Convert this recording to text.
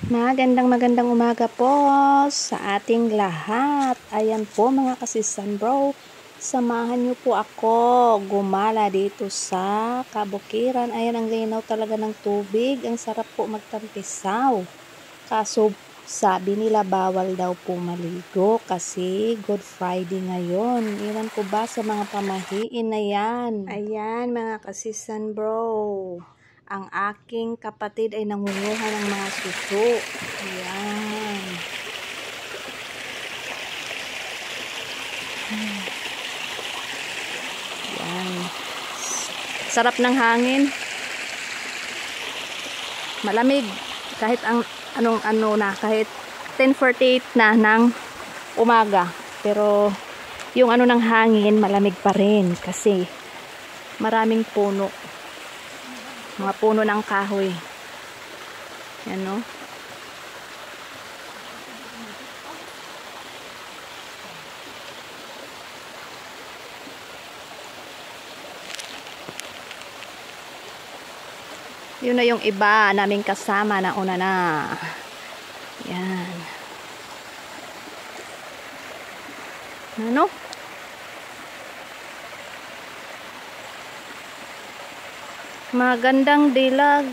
Magandang umaga po sa ating lahat. Ayan po mga kasisan bro, samahan niyo po ako gumala dito sa kabukiran. Ayan, ang linaw talaga ng tubig, ang sarap po magtampisaw. Kaso sabi nila bawal daw po maligo kasi Good Friday ngayon. Iwan ko ba sa mga pamahiin na yan. Ayan mga kasisan bro, ang aking kapatid ay nangunguha ng mga suso. Ayan. Ayan. Sarap ng hangin. Malamig. Kahit ang kahit 10:48 na ng umaga. Pero yung ng hangin, malamig pa rin kasi maraming puno. Mga puno ng kahoy. Yan, no? Yun na yung iba naming kasama na una na. Yan. Ano? Magandang dilag.